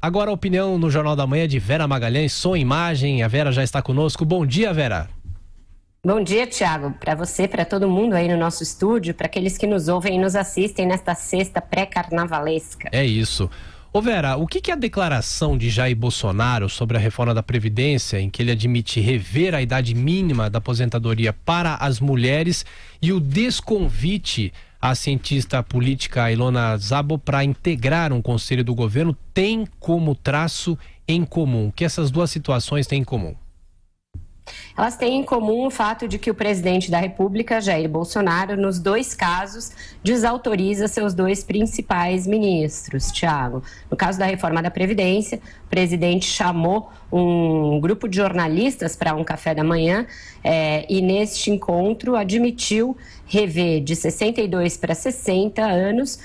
Agora a opinião no Jornal da Manhã de Vera Magalhães, som e imagem. A Vera já está conosco. Bom dia, Vera. Bom dia, Thiago. Para você, para todo mundo aí no nosso estúdio, para aqueles que nos ouvem e nos assistem nesta sexta pré-carnavalesca. É isso. Ô Vera, o que é a declaração de Jair Bolsonaro sobre a reforma da Previdência, em que ele admite rever a idade mínima da aposentadoria para as mulheres, e o desconvite à cientista política Ilona Szabo para integrar um conselho do governo, tem como traço em comum? O que essas duas situações têm em comum? Elas têm em comum o fato de que o presidente da República, Jair Bolsonaro, nos dois casos, desautoriza seus dois principais ministros, Thiago. No caso da reforma da Previdência, o presidente chamou um grupo de jornalistas para um café da manhã e neste encontro admitiu rever de 62 para 60 anos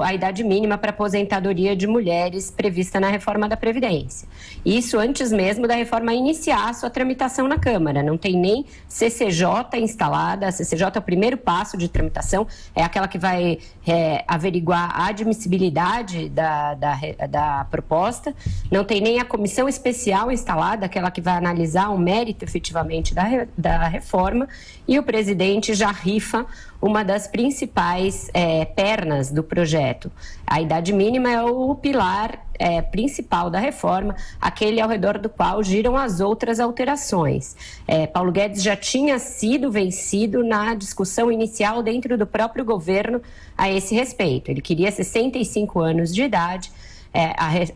a idade mínima para aposentadoria de mulheres prevista na reforma da Previdência. Isso antes mesmo da reforma iniciar a sua tramitação na Câmara. Não tem nem CCJ instalada. A CCJ é o primeiro passo de tramitação, é aquela que vai averiguar a admissibilidade da proposta. Não tem nem a comissão especial instalada, aquela que vai analisar o mérito efetivamente da reforma. E o presidente já rifa uma das principais pernas do projeto. A idade mínima é o pilar principal da reforma, aquele ao redor do qual giram as outras alterações. Paulo Guedes já tinha sido vencido na discussão inicial dentro do próprio governo a esse respeito. Ele queria 65 anos de idade.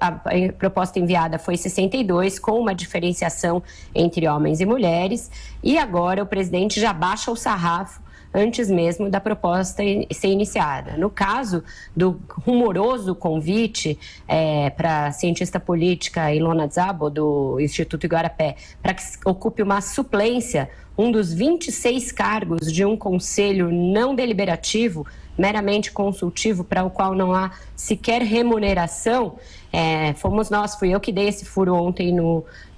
A proposta enviada foi 62, com uma diferenciação entre homens e mulheres, e agora o presidente já baixa o sarrafo antes mesmo da proposta ser iniciada. No caso do rumoroso convite para a cientista política Ilona Szabo, do Instituto Igarapé, para que ocupe uma suplência, um dos 26 cargos de um conselho não deliberativo, meramente consultivo, para o qual não há sequer remuneração, fui eu que dei esse furo ontem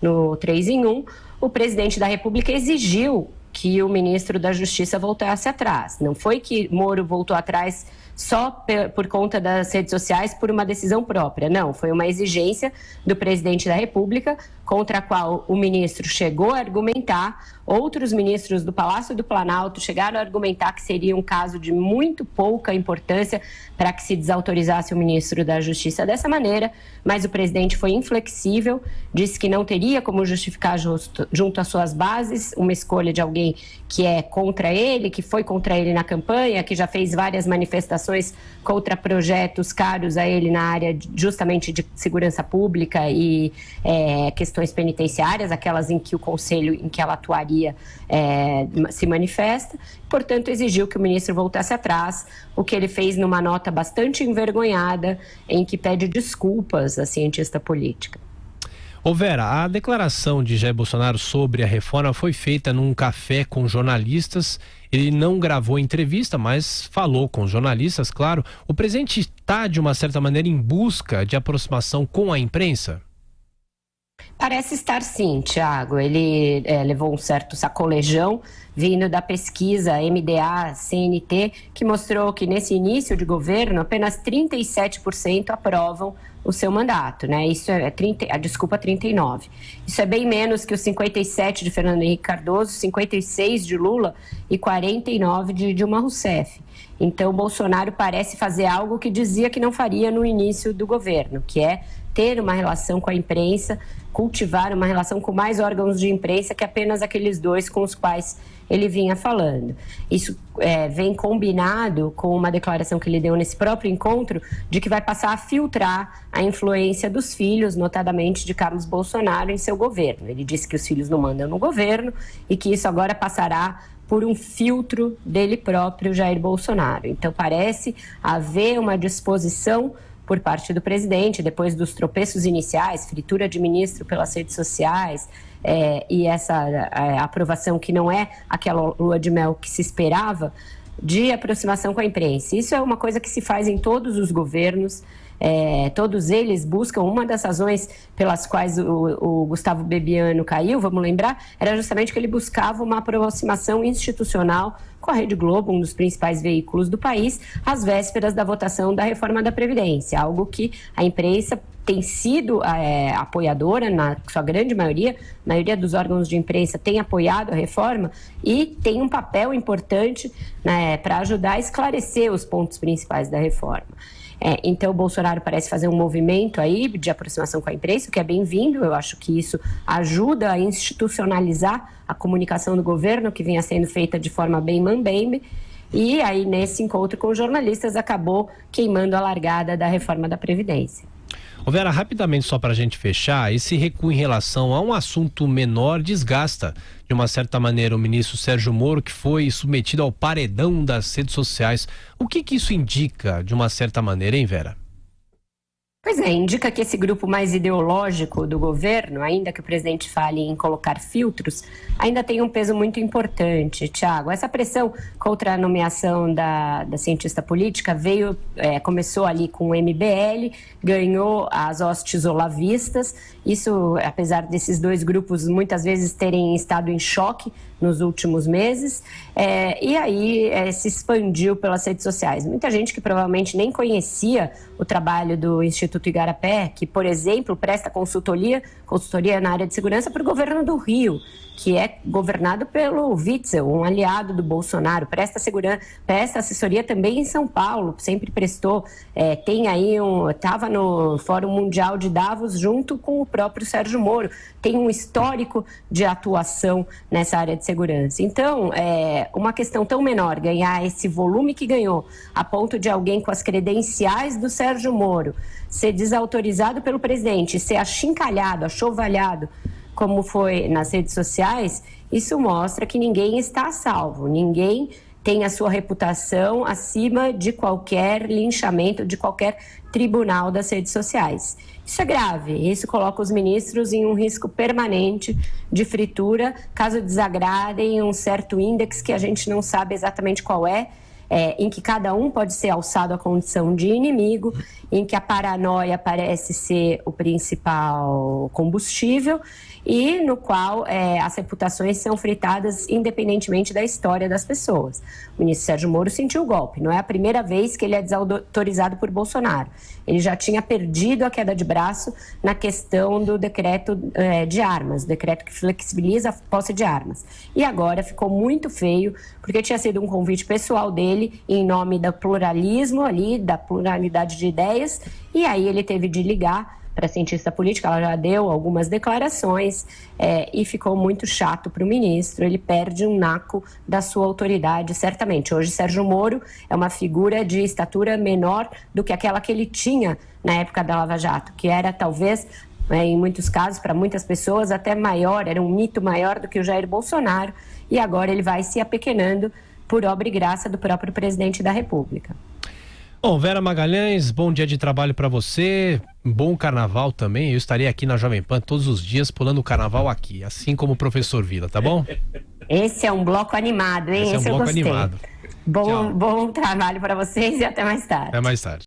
no 3 em 1, o presidente da República exigiu que o ministro da Justiça voltasse atrás. Não foi que Moro voltou atrás só por conta das redes sociais, por uma decisão própria. Não, foi uma exigência do presidente da República, contra a qual o ministro chegou a argumentar, outros ministros do Palácio do Planalto chegaram a argumentar que seria um caso de muito pouca importância para que se desautorizasse o ministro da Justiça dessa maneira, mas o presidente foi inflexível, disse que não teria como justificar junto às suas bases uma escolha de alguém que é contra ele, que foi contra ele na campanha, que já fez várias manifestações contra projetos caros a ele na área justamente de segurança pública e questões penitenciárias, aquelas em que o conselho em que ela atuaria se manifesta. Portanto, exigiu que o ministro voltasse atrás, o que ele fez numa nota bastante envergonhada, em que pede desculpas à cientista política. Ô Vera, a declaração de Jair Bolsonaro sobre a reforma foi feita num café com jornalistas. Ele não gravou entrevista, mas falou com jornalistas, claro. O presidente está, de uma certa maneira, em busca de aproximação com a imprensa? Parece estar sim, Thiago. Ele levou um certo sacolejão vindo da pesquisa MDA-CNT, que mostrou que nesse início de governo apenas 37% aprovam o seu mandato, né? Isso é 39. Isso é bem menos que os 57 de Fernando Henrique Cardoso, 56 de Lula e 49 de Dilma Rousseff. Então, Bolsonaro parece fazer algo que dizia que não faria no início do governo, que é ter uma relação com a imprensa, cultivar uma relação com mais órgãos de imprensa que apenas aqueles dois com os quais ele vinha falando. Isso vem combinado com uma declaração que ele deu nesse próprio encontro de que vai passar a filtrar a influência dos filhos, notadamente de Carlos Bolsonaro, em seu governo. Ele disse que os filhos não mandam no governo e que isso agora passará por um filtro dele próprio, Jair Bolsonaro. Então parece haver uma disposição por parte do presidente, depois dos tropeços iniciais, fritura de ministro pelas redes sociais e essa aprovação que não é aquela lua de mel que se esperava, de aproximação com a imprensa. Isso é uma coisa que se faz em todos os governos. Todos eles buscam, uma das razões pelas quais o Gustavo Bebiano caiu, vamos lembrar, era justamente que ele buscava uma aproximação institucional com a Rede Globo, um dos principais veículos do país, às vésperas da votação da reforma da Previdência, algo que a imprensa tem sido apoiadora, na sua grande maioria, a maioria dos órgãos de imprensa tem apoiado a reforma e tem um papel importante, né, para ajudar a esclarecer os pontos principais da reforma. Então, o Bolsonaro parece fazer um movimento aí de aproximação com a imprensa, o que é bem-vindo. Eu acho que isso ajuda a institucionalizar a comunicação do governo, que vinha sendo feita de forma bem mambembe. E aí, nesse encontro com os jornalistas, acabou queimando a largada da reforma da Previdência. Vera, rapidamente só para a gente fechar, esse recuo em relação a um assunto menor desgasta, de uma certa maneira, o ministro Sérgio Moro, que foi submetido ao paredão das redes sociais. O que isso indica, de uma certa maneira, hein, Vera? Pois é, indica que esse grupo mais ideológico do governo, ainda que o presidente fale em colocar filtros, ainda tem um peso muito importante, Thiago. Essa pressão contra a nomeação da cientista política começou ali com o MBL, ganhou as hostes olavistas. Isso, apesar desses dois grupos muitas vezes terem estado em choque nos últimos meses, e aí se expandiu pelas redes sociais. Muita gente que provavelmente nem conhecia o trabalho do Instituto Igarapé, que, por exemplo, presta consultoria na área de segurança para o governo do Rio, que é governado pelo Witzel, um aliado do Bolsonaro, presta assessoria também em São Paulo, sempre prestou, estava no Fórum Mundial de Davos junto com o próprio Sérgio Moro, tem um histórico de atuação nessa área de segurança. Então, uma questão tão menor, ganhar esse volume que ganhou, a ponto de alguém com as credenciais do Sérgio Moro ser desautorizado pelo presidente, ser achincalhado, achovalhado, como foi nas redes sociais, isso mostra que ninguém está a salvo, ninguém tem a sua reputação acima de qualquer linchamento, de qualquer tribunal das redes sociais. Isso é grave, isso coloca os ministros em um risco permanente de fritura, caso desagradem um certo índice que a gente não sabe exatamente qual em que cada um pode ser alçado à condição de inimigo, em que a paranoia parece ser o principal combustível e no qual as reputações são fritadas independentemente da história das pessoas. O ministro Sérgio Moro sentiu o golpe, não é a primeira vez que ele é desautorizado por Bolsonaro. Ele já tinha perdido a queda de braço na questão do decreto de armas, decreto que flexibiliza a posse de armas. E agora ficou muito feio, porque tinha sido um convite pessoal dele, em nome do pluralismo ali, da pluralidade de ideias, e aí ele teve de ligar para a cientista política, ela já deu algumas declarações e ficou muito chato para o ministro, ele perde um naco da sua autoridade, certamente. Hoje, Sérgio Moro é uma figura de estatura menor do que aquela que ele tinha na época da Lava Jato, que era talvez, em muitos casos, para muitas pessoas, até maior, era um mito maior do que o Jair Bolsonaro, e agora ele vai se apequenando por obra e graça do próprio presidente da República. Bom, Vera Magalhães, bom dia de trabalho para você, bom carnaval também. Eu estarei aqui na Jovem Pan todos os dias pulando o carnaval aqui, assim como o professor Vila, tá bom? Esse é um bloco animado, hein? Esse é um bloco eu gostei. animado. Bom trabalho para vocês e até mais tarde. Até mais tarde.